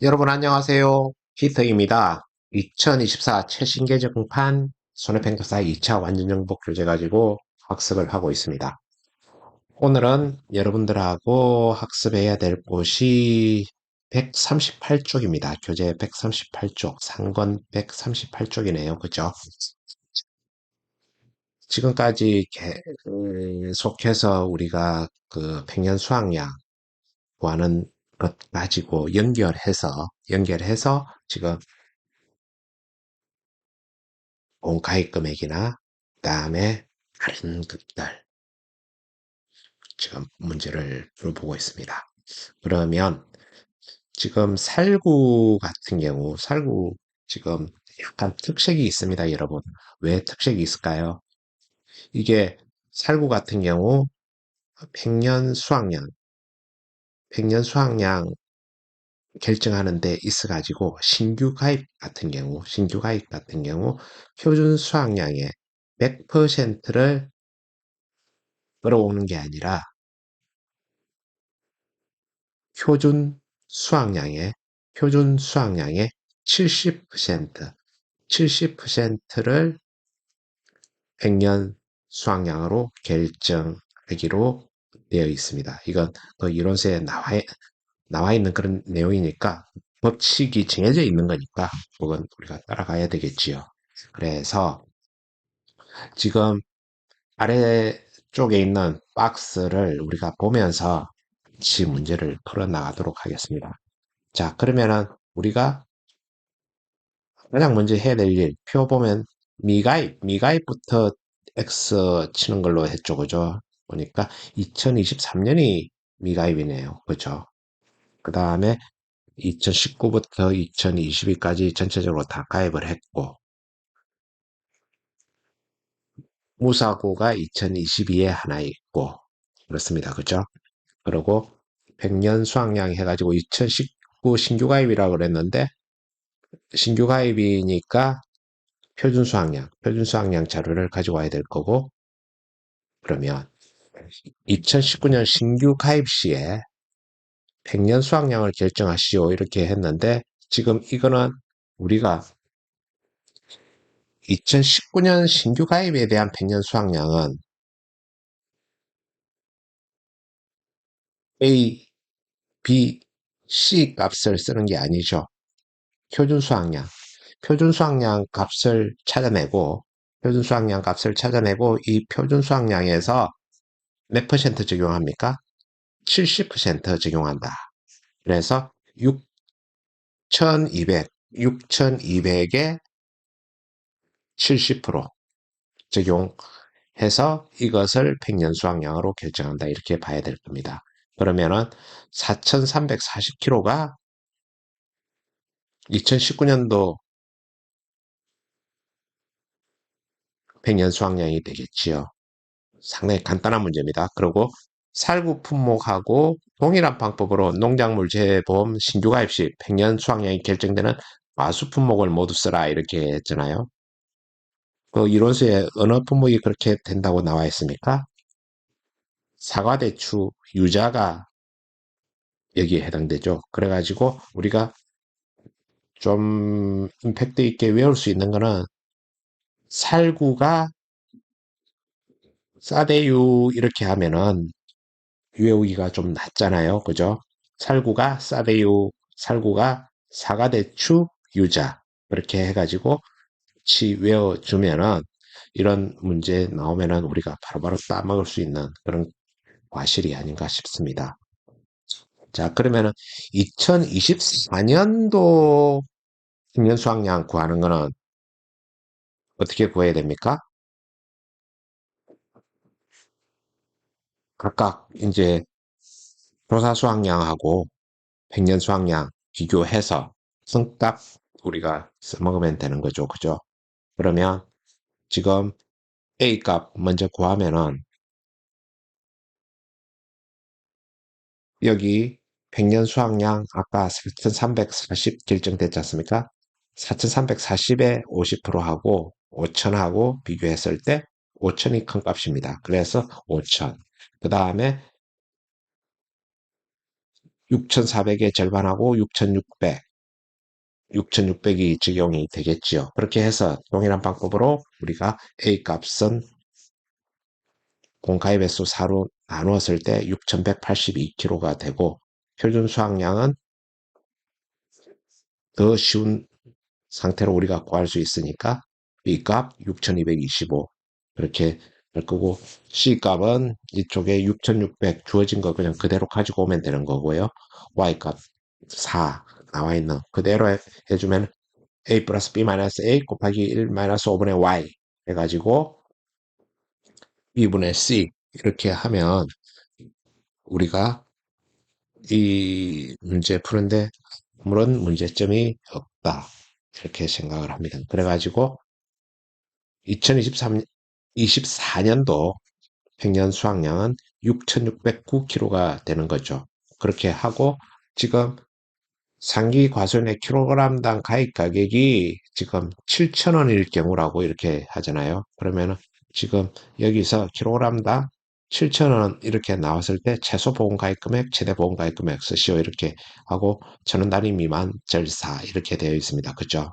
여러분 안녕하세요. 피터입니다. 2024 최신 개정판 손해평가사 2차 완전정복 교재 가지고 학습을 하고 있습니다. 오늘은 여러분들하고 학습해야 될 곳이 138쪽입니다. 교재 138쪽, 상권 138쪽이네요. 그죠? 지금까지 계속해서 우리가 그 평년수학량 구하는 것 가지고 연결해서 지금 공가입 금액이나 그다음에 다른 것들 지금 문제를 풀어보고 있습니다. 그러면 지금 살구 같은 경우 살구 지금 약간 특색이 있습니다, 여러분. 왜 특색이 있을까요? 이게 살구 같은 경우 평년 수확량, 평년 수확량 결정하는 데 있어가지고 신규 가입 같은 경우 표준 수확량의 100%를 끌어오는 게 아니라 표준 수확량의 표준 수확량의 70%, 70%를 백년 수확량으로 결정하기로 되어 있습니다. 이건 그 이론서에 나와 있는 그런 내용이니까 법칙이 정해져 있는 거니까 그건 우리가 따라가야 되겠지요. 그래서 지금 아래쪽에 있는 박스를 우리가 보면서 같이 문제를 풀어 나가도록 하겠습니다. 자, 그러면은 우리가 가장 먼저 해야 될 일, 표 보면 미가입부터 X 치는 걸로 했죠. 그죠? 보니까 2023년이 미가입이네요. 그죠? 그 다음에 2019부터 2022까지 전체적으로 다 가입을 했고, 무사고가 2022에 하나 있고, 그렇습니다. 그죠? 그리고 100년 수학량 해가지고 2019 신규 가입이라고 그랬는데, 신규 가입이니까 표준 수학량 자료를 가지고 와야 될 거고, 그러면 2019년 신규 가입 시에 100년 수확량을 결정하시오 이렇게 했는데 지금 이거는 우리가 2019년 신규 가입에 대한 100년 수확량은 A, B, C 값을 쓰는 게 아니죠. 표준 수확량. 표준 수확량 값을 찾아내고 이 표준 수확량에서 몇 퍼센트 적용합니까? 70% 적용한다. 그래서 6,200에 70% 적용해서 이것을 평년 수확량으로 결정한다. 이렇게 봐야 될 겁니다. 그러면은 4,340kg가 2019년도 평년 수확량이 되겠지요. 상당히 간단한 문제입니다. 그리고 살구 품목하고 동일한 방법으로 농작물 재보험 신규 가입 시 평년 수확량이 결정되는 마수 품목을 모두 써라 이렇게 했잖아요. 그 이론서에 어느 품목이 그렇게 된다고 나와 있습니까? 사과대추 유자가 여기에 해당되죠. 그래가지고 우리가 좀 임팩트 있게 외울 수 있는 거는 살구가 싸대유 이렇게 하면은 외우기가 좀 낫잖아요. 그죠? 살구가 싸대유, 살구가 사과대추 유자 그렇게 해가지고 같이 외워주면은 이런 문제 나오면은 우리가 바로바로 따먹을 수 있는 그런 과실이 아닌가 싶습니다. 자, 그러면은 2024년도 평년 수확량 구하는 거는 어떻게 구해야 됩니까? 각각 이제 조사 수확량하고 평년 수확량 비교해서 성값 우리가 써먹으면 되는 거죠. 그죠? 그러면 지금 A 값 먼저 구하면은 여기 평년 수확량 아까 4,340 결정됐지 않습니까? 4,340에 50% 하고 5,000하고 비교했을 때 5,000이 큰 값입니다. 그래서 5,000. 그 다음에 6,400의 절반하고 6,600. 6,600이 적용이 되겠지요. 그렇게 해서 동일한 방법으로 우리가 A 값은 공가입 횟수 4로 나누었을 때 6,182kg가 되고 표준 수확량은 더 쉬운 상태로 우리가 구할 수 있으니까 B값 6,225 그렇게 될 거고 C값은 이쪽에 6,600 주어진 거 그냥 그대로 가지고 오면 되는 거고요. Y값 4 나와 있는 그대로 해주면 A 플러스 B 마이너스 A 곱하기 1 마이너스 5분의 Y 해가지고 B분의 C 이렇게 하면 우리가 이 문제 푸는데 아무런 문제점이 없다. 이렇게 생각을 합니다. 그래가지고 2023, 24년도 평년 수확량은 6,609kg가 되는 거죠. 그렇게 하고 지금 상기 과수원의 킬로그램당 가입 가격이 지금 7,000원일 경우라고 이렇게 하잖아요. 그러면 지금 여기서 킬로그램당 7,000원 이렇게 나왔을 때 최소 보험 가입 금액, 최대 보험 가입 금액 쓰시오 이렇게 하고 1,000원 단위 미만 절사 이렇게 되어 있습니다. 그죠?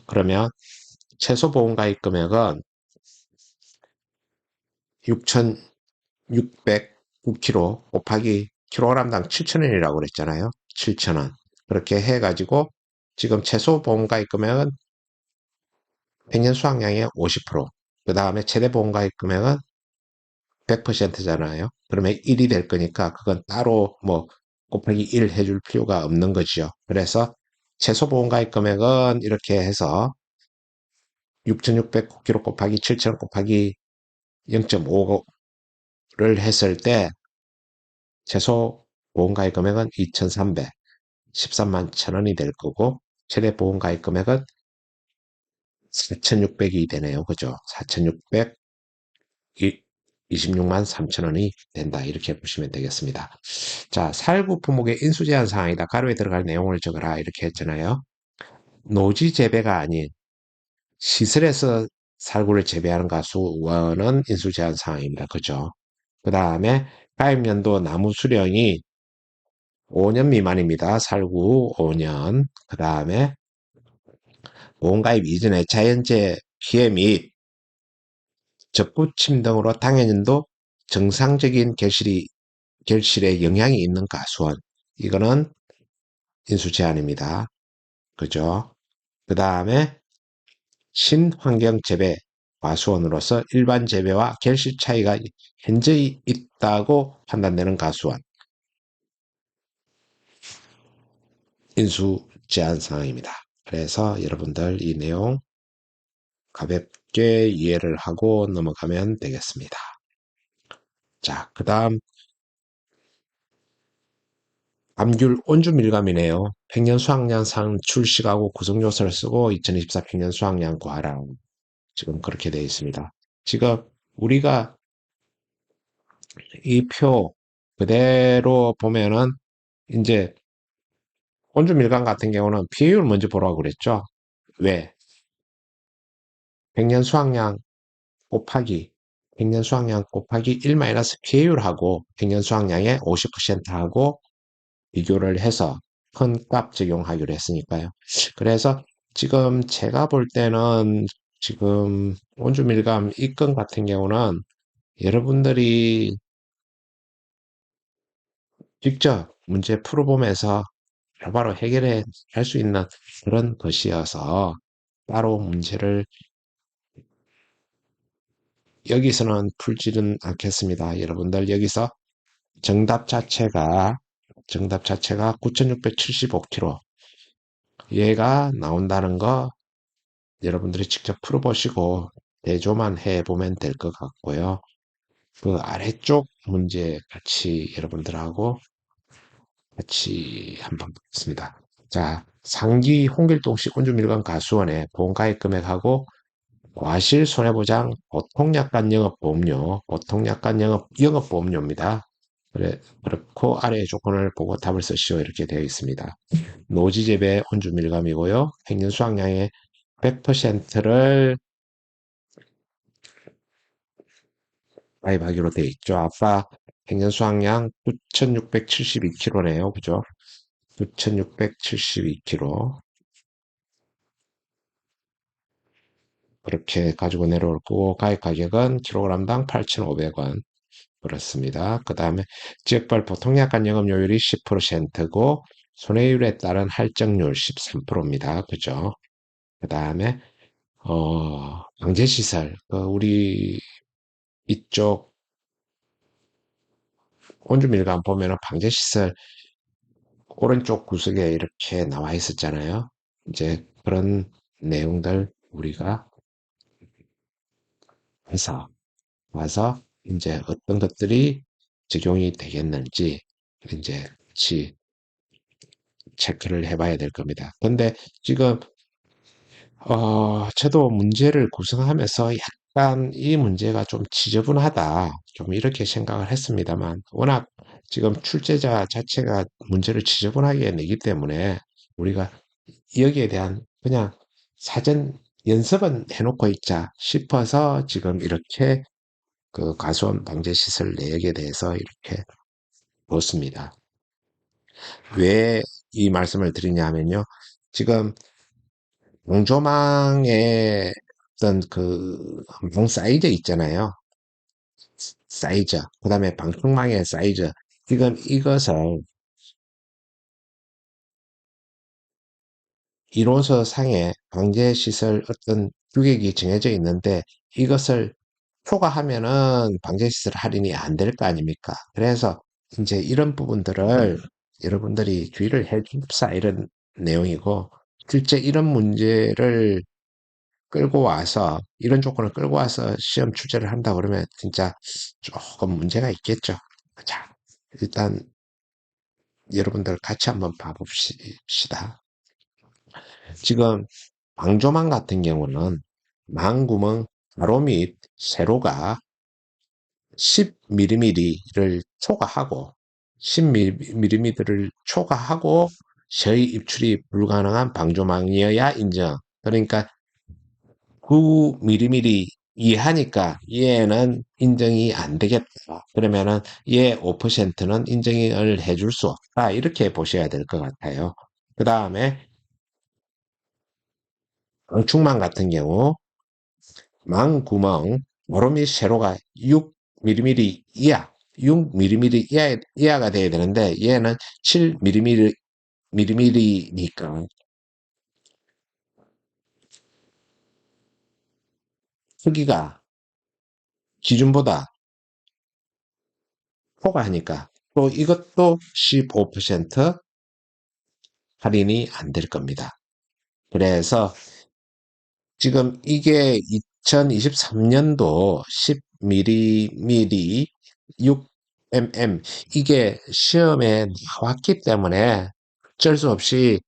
그러면 최소 보험 가입 금액은 6,609kg 곱하기 킬로그램당 7,000원이라고 그랬잖아요. 7,000원. 그렇게 해가지고 지금 최소 보험 가입 금액은 100년 수확량의 50%, 그 다음에 최대 보험 가입 금액은 100%잖아요. 그러면 1이 될 거니까 그건 따로 뭐 곱하기 1 해줄 필요가 없는 거죠. 그래서 최소 보험 가입 금액은 이렇게 해서 6,609kg 곱하기 7,000 곱하기 0.5를 했을 때 최소 보험가입 금액은 2,300, 13만 1,000원이 될 거고 최대 보험가입 금액은 4,600이 되네요. 그죠? 4,600, 26만 3천원이 된다. 이렇게 보시면 되겠습니다. 자, 살구 품목의 인수 제한 사항이다. 가로에 들어갈 내용을 적어라. 이렇게 했잖아요. 노지 재배가 아닌 시설에서 살구를 재배하는 가수원은 인수 제한 사항입니다. 그죠? 그 다음에 가입연도 나무 수령이 5년 미만입니다. 살구 5년. 그 다음에 보험가입 이전에 자연재해 피해 및 적부침 등으로 당해년도 정상적인 결실에 영향이 있는 가수원. 이거는 인수 제한입니다. 그죠? 그 다음에 신환경 재배 가수원으로서 일반 재배와 결실 차이가 현저히 있다고 판단되는 가수원. 인수 제한 사항입니다. 그래서 여러분들 이 내용 가볍게 이해를 하고 넘어가면 되겠습니다. 자, 그 다음 암귤 온주 밀감이네요. 평년 수확량 출시하고 구성 요소를 쓰고 2024 평년 수확량 구하라. 지금 그렇게 되어 있습니다. 지금 우리가 이 표 그대로 보면은 이제 온주 밀감 같은 경우는 피해율 먼저 보라고 그랬죠. 왜? 평년 수확량 곱하기 평년 수확량 곱하기 1 마이너스 피해율하고 평년 수확량의 50%하고 비교를 해서 큰 값 적용하기로 했으니까요. 그래서 지금 제가 볼 때는 지금 온주 밀감 이 건 같은 경우는 여러분들이 직접 문제 풀어보면서 바로 해결해 할 수 있는 그런 것이어서 따로 문제를 여기서는 풀지는 않겠습니다. 여러분들 여기서 정답 자체가 9,675kg 얘가 나온다는 거 여러분들이 직접 풀어보시고 대조만 해보면 될 것 같고요. 그 아래쪽 문제 같이 여러분들하고 같이 한번 보겠습니다. 자, 상기 홍길동식 온주밀감 가수원의 보험가입 금액하고 과실 손해보장 보통약관 영업보험료, 보통약관 영업보험료입니다. 그렇고 아래의 조건을 보고 답을 쓰시오 이렇게 되어 있습니다. 노지재배 온주밀감이고요. 평년 수확량의 100%를 가입하기로 되어 있죠. 아빠 평년 수확량 9,672kg네요. 그죠? 9,672kg. 그렇게 가지고 내려올 거고, 가입 가격은 킬로그램당 8,500원. 그렇습니다. 그 다음에 지역별 보통약관 영업료율이 10%고, 손해율에 따른 할증률 13%입니다. 그죠? 그 다음에, 방제시설. 우리 이쪽 온주밀감 보면은 방제시설 오른쪽 구석에 이렇게 나와 있었잖아요. 이제 그런 내용들 우리가 해서 와서 이제 어떤 것들이 적용이 되겠는지 이제 같이 체크를 해봐야 될 겁니다. 근데 지금 저도 문제를 구성하면서 약간 이 문제가 좀 지저분하다 좀 이렇게 생각을 했습니다만 워낙 지금 출제자 자체가 문제를 지저분하게 내기 때문에 우리가 여기에 대한 그냥 사전 연습은 해놓고 있자 싶어서 지금 이렇게 그 과수원 방제 시설 내역에 대해서 이렇게 놓습니다. 왜 이 말씀을 드리냐면요. 지금 공조망의 어떤 망 사이즈 있잖아요. 사이즈. 그 다음에 방충망의 사이즈. 지금 이것을 이로서 상의 방제 시설 어떤 규격이 정해져 있는데 이것을 초과하면은 방제 시설 할인이 안 될 거 아닙니까? 그래서 이제 이런 부분들을 여러분들이 주의를 해 줍사 이런 내용이고 실제 이런 문제를 끌고 와서 이런 조건을 끌고 와서 시험 출제를 한다 그러면 진짜 조금 문제가 있겠죠. 자, 일단 여러분들 같이 한번 봐봅시다. 지금 방조망 같은 경우는 망구멍 가로 및 세로가 10mm를 초과하고 10mm를 초과하고 셔의 입출이 불가능한 방조망이어야 인정. 그러니까 9mm 이하니까 얘는 인정이 안 되겠다. 그러면은 얘 5%는 인정을 해줄 수 없다. 이렇게 보셔야 될 것 같아요. 그 다음에 방충망 같은 경우 망구멍 모로 및 세로가 6mm 이하 6mm 이하가 돼야 되는데 얘는 7mm니까 크기가 기준보다 초과하니까 또 이것도 15% 할인이 안 될 겁니다. 그래서 지금 이게 2023년도 10mm 6mm 이게 시험에 나왔기 때문에 어쩔 수 없이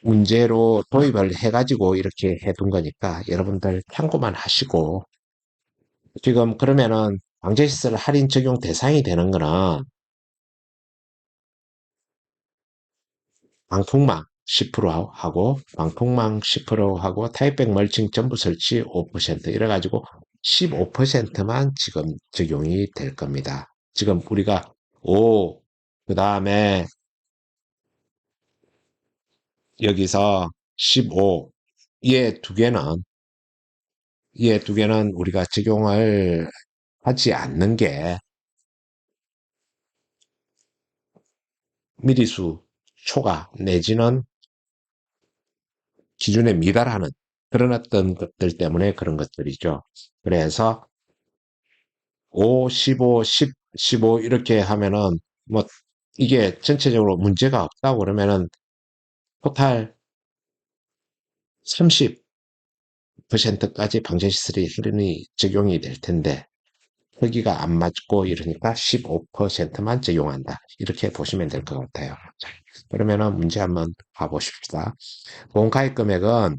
문제로 도입을 해가지고 이렇게 해둔 거니까 여러분들 참고만 하시고 지금 그러면은 방제시설 할인 적용 대상이 되는 거는 방풍망 10% 하고 방풍망 10% 하고 타입백 멀칭 전부 설치 5% 이래가지고 15%만 지금 적용이 될 겁니다. 지금 우리가 5, 그 다음에 여기서 15, 얘 두 개는 우리가 적용을 하지 않는 게 미리수 초과 내지는 기준에 미달하는 그런 어떤 것들 때문에 그런 것들이죠. 그래서 5, 15, 10, 15 이렇게 하면은 뭐 이게 전체적으로 문제가 없다고 그러면은 토탈 30%까지 방제시설이 할인이 적용이 될 텐데 크기가 안 맞고 이러니까 15%만 적용한다. 이렇게 보시면 될 것 같아요. 자, 그러면은 문제 한번 봐보십시다. 보험가입 금액은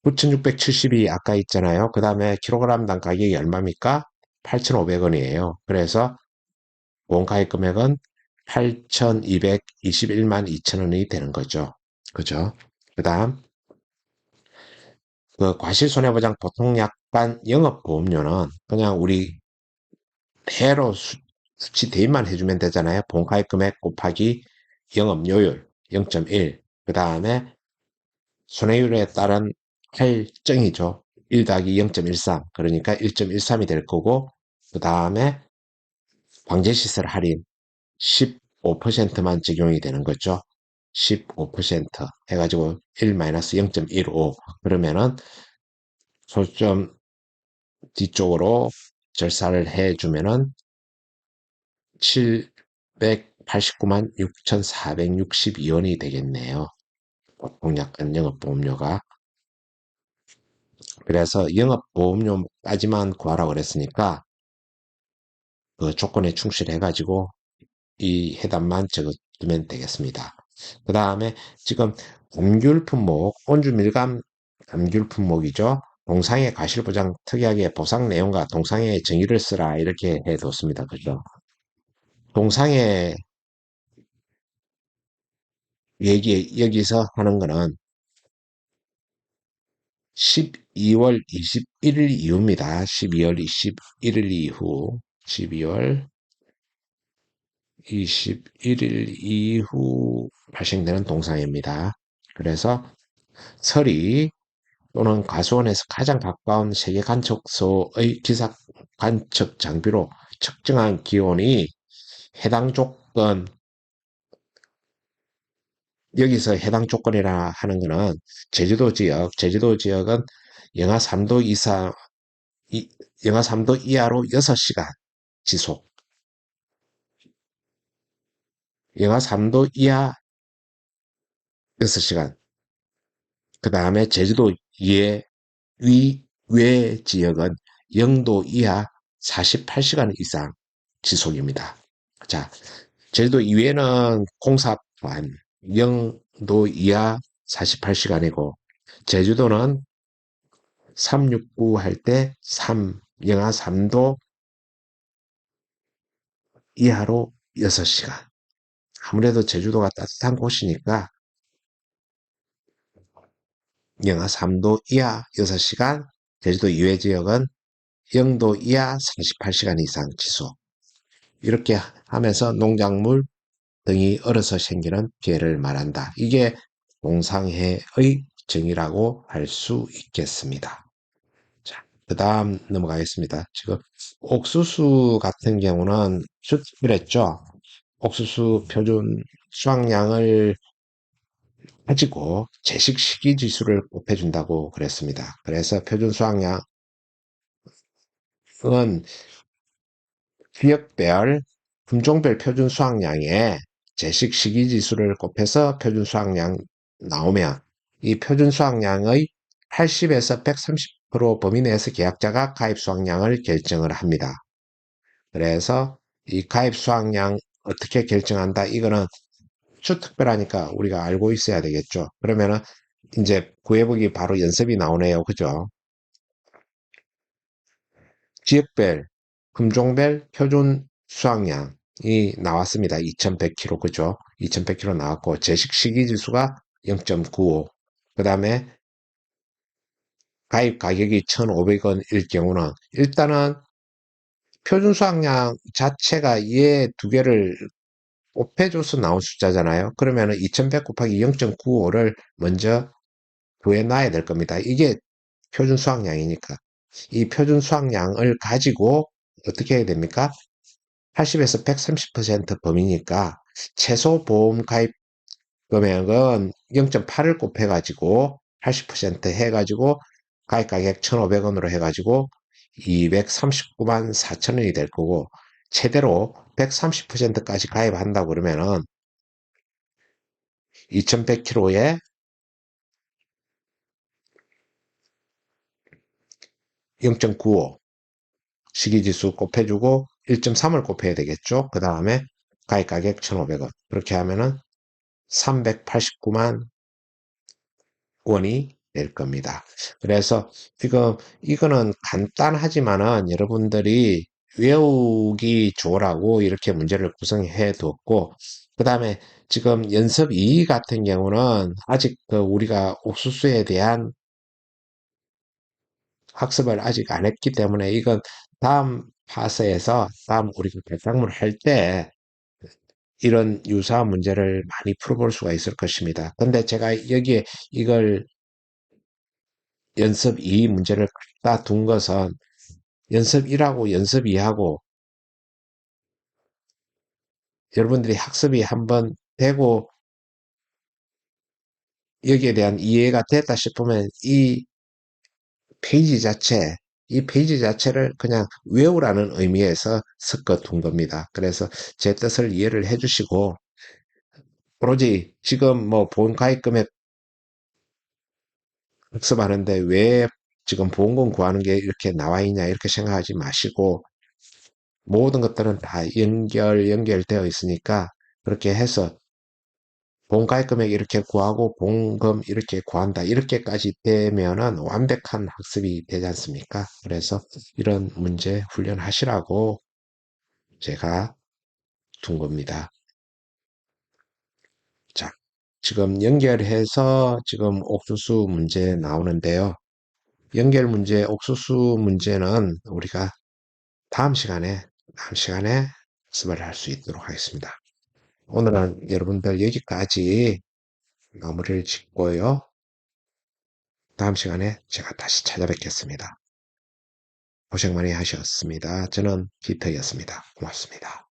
9,670이 아까 있잖아요. 그 다음에 킬로그램당 가격이 얼마입니까? 8,500원이에요. 그래서 원가입 금액은 8,221만 2천원이 되는 거죠. 그죠? 그 다음, 그 과실손해보장 보통약관 영업보험료는 그냥 우리 대로 수치 대입만 해주면 되잖아요. 본가입 금액 곱하기 영업료율 0.1. 그 다음에 손해율에 따른 할증이죠. 1 더하기 0.13 그러니까 1.13이 될 거고 그 다음에 방제시설 할인 15%만 적용이 되는 거죠. 15% 해가지고 1-0.15 그러면은 소점 뒤쪽으로 절사를 해주면은 789만 6,462원이 되겠네요. 공약간 영업보험료가. 그래서 영업보험료까지만 구하라고 그랬으니까 그 조건에 충실해가지고 이 해답만 적어두면 되겠습니다. 그 다음에 지금 감귤 품목, 온주 밀감 감귤 품목이죠. 동상의 과실보장 특이하게 보상 내용과 동상의 정의를 쓰라 이렇게 해뒀습니다. 그죠? 동상의 여기서 하는 거는 12월 21일 이후입니다. 12월 21일 이후 12월 21일 이후 발생되는 동상입니다. 그래서 서리 또는 과수원에서 가장 가까운 세계 관측소의 기상 관측 장비로 측정한 기온이 해당 조건, 여기서 해당 조건이라 하는 것은 제주도 지역은 영하 3도 이상, 영하 3도 이하로 6시간 지속, 영하 3도 이하 6시간, 그 다음에 제주도 외 지역은 0도 이하 48시간 이상 지속입니다. 자, 제주도 이외에는 공사반 0도 이하 48시간이고 제주도는 369 할 때 영하 3도 이하로 6시간. 아무래도 제주도가 따뜻한 곳이니까 영하 3도 이하 6시간, 제주도 이외 지역은 0도 이하 48시간 이상 지속. 이렇게 하면서 농작물 등이 얼어서 생기는 피해를 말한다. 이게 동상해의 정의라고 할 수 있겠습니다. 자, 그 다음 넘어가겠습니다. 지금 옥수수 같은 경우는 그랬죠. 옥수수 표준 수확량을 가지고 제식 시기 지수를 곱해준다고 그랬습니다. 그래서 표준 수확량은 지역별, 품종별 표준 수확량에 제식 시기 지수를 곱해서 표준 수확량 나오면 이 표준 수확량의 80에서 130% 범위 내에서 계약자가 가입 수확량을 결정을 합니다. 그래서 이 가입 수확량 어떻게 결정한다? 이거는 추특별하니까 우리가 알고 있어야 되겠죠. 그러면은 이제 구해보기 바로 연습이 나오네요. 그죠? 지역별, 품종별 표준 수확량이 나왔습니다. 2100kg, 그죠? 2100kg 나왔고, 제식 시기 지수가 0.95. 그 다음에 가입 가격이 1,500원일 경우는 일단은 표준 수확량 자체가 얘 두 개를 곱해줘서 나온 숫자잖아요. 그러면은 2100 곱하기 0.95를 먼저 구해놔야 될 겁니다. 이게 표준 수확량이니까. 이 표준 수확량을 가지고 어떻게 해야 됩니까? 80에서 130% 범위니까 최소 보험 가입 금액은 0.8을 곱해가지고 80% 해가지고 가입 가격 1,500원으로 해가지고 239만 4천원이 될 거고 최대로 130%까지 가입한다고 그러면은 2100kg에 0.95 시기지수 곱해주고 1.3을 곱해야 되겠죠. 그 다음에 가입가격 1,500원. 그렇게 하면은 389만 원이 될 겁니다. 그래서 이거는 간단하지만은 여러분들이 외우기 좋으라고 이렇게 문제를 구성해 두었고, 그 다음에 지금 연습 2 같은 경우는 아직 우리가 옥수수에 대한 학습을 아직 안 했기 때문에 이건 다음 파서에서 다음 우리가 결상문을 할 때 이런 유사한 문제를 많이 풀어볼 수가 있을 것입니다. 근데 제가 여기에 이걸 연습 2 문제를 갖다 둔 것은 연습 1하고 연습 2하고 여러분들이 학습이 한번 되고 여기에 대한 이해가 됐다 싶으면 페이지 자체, 이 페이지 자체를 그냥 외우라는 의미에서 섞어 둔 겁니다. 그래서 제 뜻을 이해를 해 주시고, 오로지 지금 뭐 보험가입 금액 학습하는데 왜 지금 보험금 구하는 게 이렇게 나와 있냐 이렇게 생각하지 마시고, 모든 것들은 다 연결되어 있으니까 그렇게 해서 보험가입 금액 이렇게 구하고 보험금 이렇게 구한다 이렇게까지 되면은 완벽한 학습이 되지 않습니까? 그래서 이런 문제 훈련하시라고 제가 둔 겁니다. 자, 지금 연결해서 지금 옥수수 문제 나오는데요. 연결 문제, 옥수수 문제는 우리가 다음 시간에 학습을 할 수 있도록 하겠습니다. 오늘은 여러분들 여기까지 마무리를 짓고요. 다음 시간에 제가 다시 찾아뵙겠습니다. 고생 많이 하셨습니다. 저는 기터였습니다. 고맙습니다.